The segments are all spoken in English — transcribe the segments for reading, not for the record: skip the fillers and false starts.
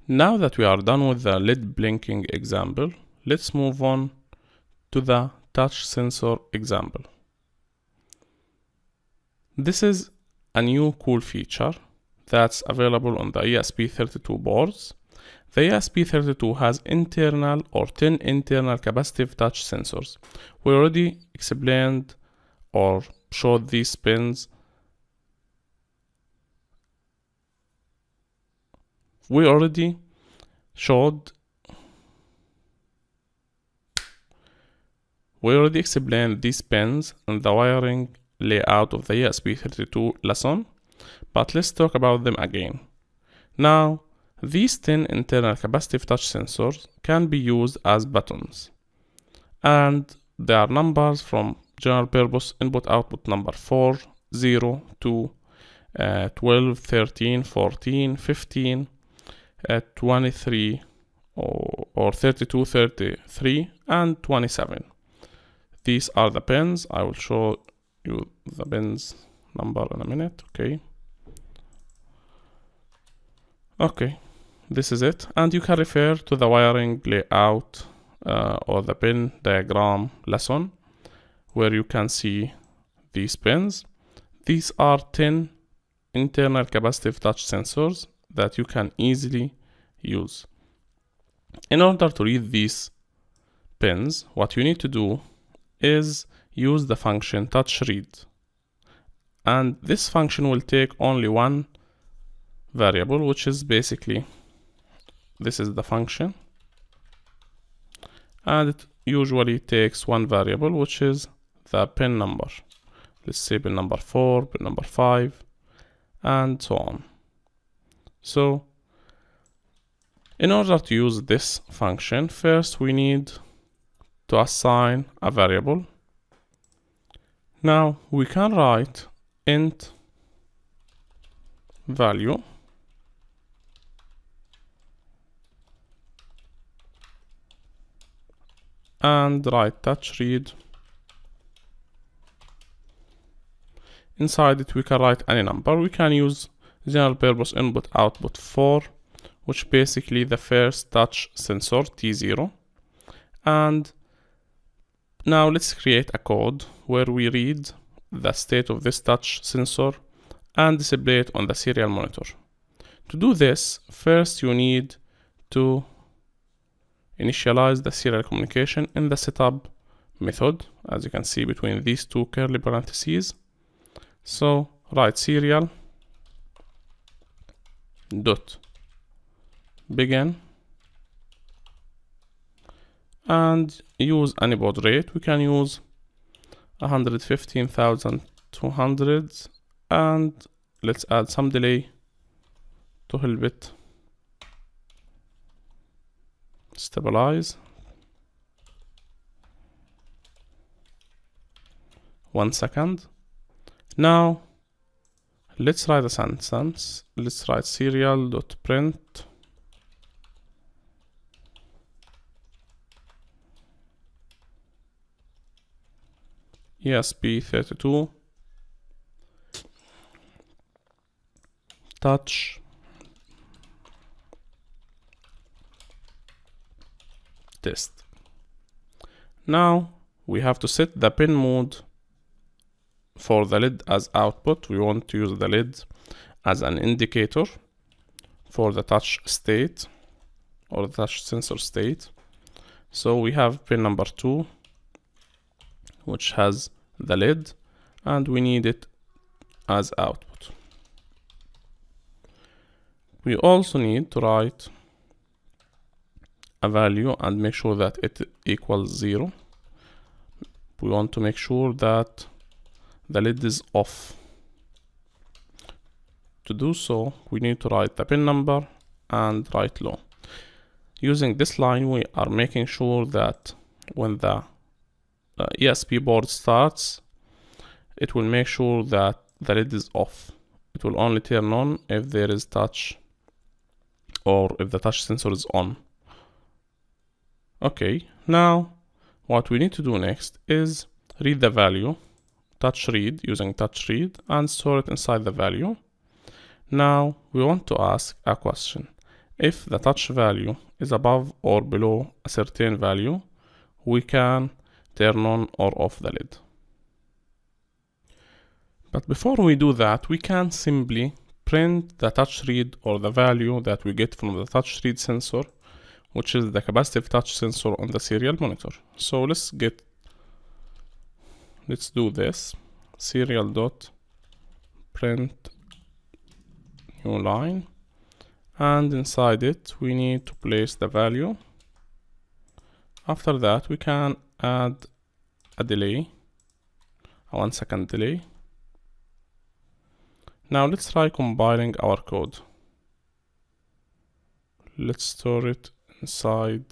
Now that we are done with the LED blinking example, let's move on to the touch sensor example. This is a new cool feature that's available on the ESP32 boards. The ESP32 has internal or 10 internal capacitive touch sensors. We already explained or showed these pins. We already explained these pins in the wiring layout of the ESP32 lesson, but let's talk about them again. Now, these 10 internal capacitive touch sensors can be used as buttons, and they are numbers from general purpose input-output number 4, 0, 2, 12, 13, 14, 15, 23, or 32, 33, and 27. These are the pins. I will show you the pins number in a minute. Okay, this is it, and you can refer to the wiring layout or the pin diagram lesson where you can see these pins. These are 10 internal capacitive touch sensors that you can easily use. In order to read these pins, what you need to do is use the function touch read, and this function will take only one variable, which is basically this is the function, and it usually takes one variable, which is the pin number. Let's say pin number 4, pin number 5, and so on. So in order to use this function, first we need to assign a variable. Now we can write int value and write touch read. Inside it we can write any number. We can use general purpose input output 4, which basically the first touch sensor T0. And now let's create a code where we read the state of this touch sensor and display it on the serial monitor. To do this, first you need to initialize the serial communication in the setup method, as you can see between these two curly parentheses. So write serial dot begin and use any baud rate. We can use 115,200 and let's add some delay to help it stabilize. 1 second. Now let's write a sentence. Let's write serial.print ESP32 touch test. Now we have to set the pin mode for the LED as output. We want to use the LED as an indicator for the touch state or the touch sensor state. So we have pin number 2, which has the LED, and we need it as output. We also need to write a value and make sure that it equals 0. We want to make sure that the LED is off. To do so, we need to write the pin number and write low. Using this line, we are making sure that when the ESP board starts, it will make sure that the LED is off. It will only turn on if there is touch or if the touch sensor is on. Okay, now what we need to do next is read the value, touch read, using touch read, and store it inside the value. Now we want to ask a question. If the touch value is above or below a certain value, we can turn on or off the lid. But before we do that, we can simply print the touch read or the value that we get from the touch read sensor, which is the capacitive touch sensor on the serial monitor. So let's do this. Serial dot print new line, and inside it we need to place the value. After that we can add a delay, a 1 second delay. Now let's try compiling our code. Let's store it inside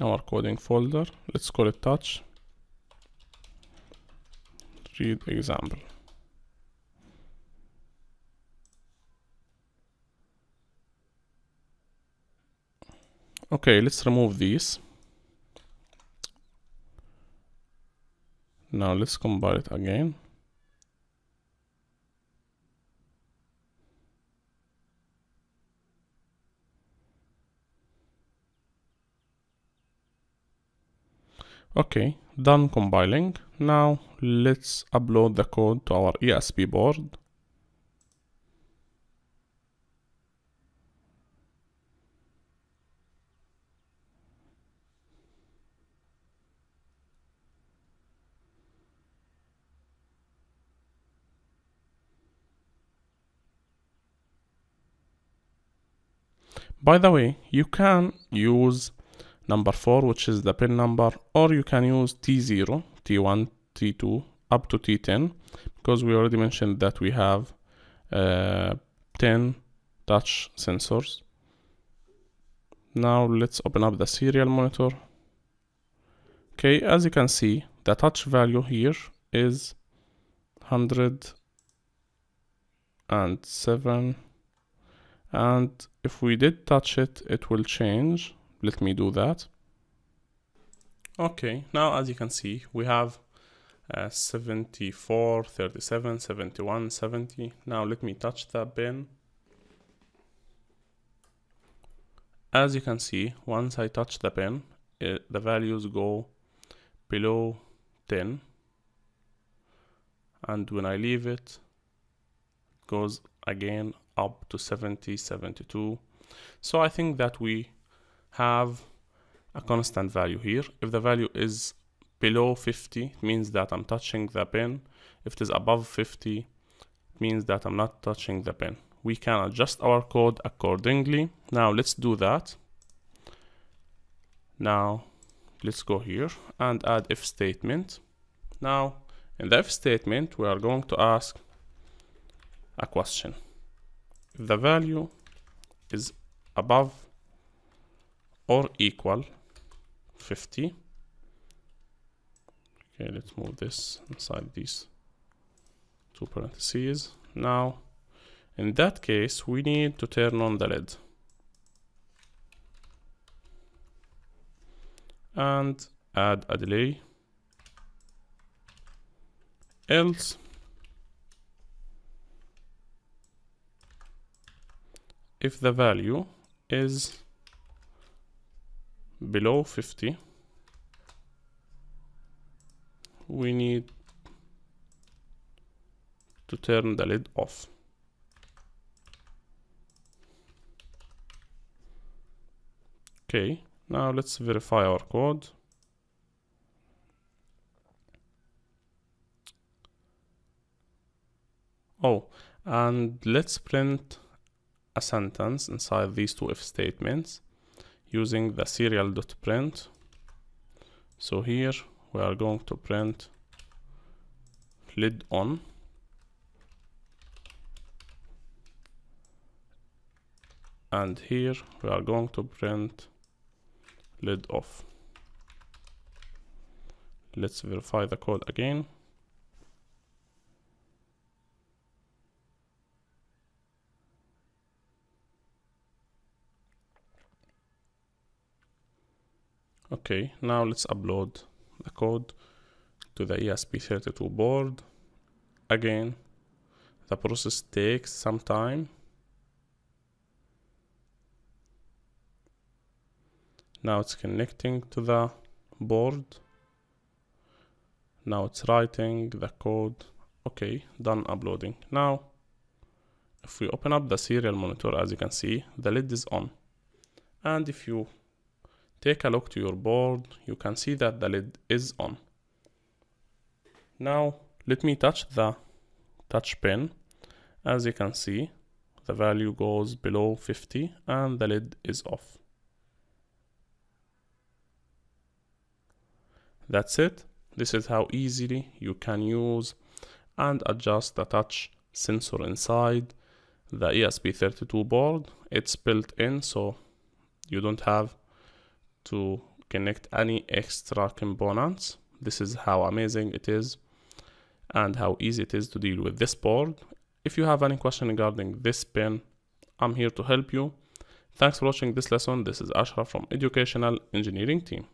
our coding folder. Let's call it touch read example. Okay, let's remove these. Now let's compile it again. Okay, done compiling. Now let's upload the code to our ESP board. By the way, you can use number 4, which is the pin number, or you can use T0, T1, T2, up to T10, because we already mentioned that we have 10 touch sensors. Now let's open up the serial monitor. Okay, as you can see, the touch value here is 107, and if we did touch it, it will change. Let me do that. Okay, now as you can see, we have 74, 37, 71, 70. Now let me touch the pin. As you can see, once I touch the pin, the values go below 10, and when I leave it, it goes again up to 70, 72. So I think that we have a constant value here. If the value is below 50, it means that I'm touching the pin. If it is above 50, it means that I'm not touching the pin. We can adjust our code accordingly. Now let's do that. Now let's go here and add if statement. Now in the if statement, we are going to ask a question. If the value is above or equal 50, okay, let's move this inside these two parentheses. Now in that case, we need to turn on the lid and add a delay. Else, if the value is below 50, we need to turn the lid off. Okay, now let's verify our code. Oh, and let's print a sentence inside these two if statements using the serial.print. So here we are going to print lid on, and here we are going to print lid off. Let's verify the code again. Okay, now let's upload the code to the ESP32 board. Again, The process takes some time. Now it's connecting to the board. Now it's writing the code. Okay, done uploading. Now, if we open up the serial monitor, as you can see, the lid is on. And if you take a look to your board, you can see that the lid is on. Now, let me touch the touch pen. As you can see, the value goes below 50 and the lid is off. That's it. This is how easily you can use and adjust the touch sensor inside the ESP32 board. It's built in, so you don't have to connect any extra components. This is how amazing it is and how easy it is to deal with this board. If you have any question regarding this pin, I'm here to help you. Thanks for watching this lesson. This is Ashraf from Educational Engineering Team.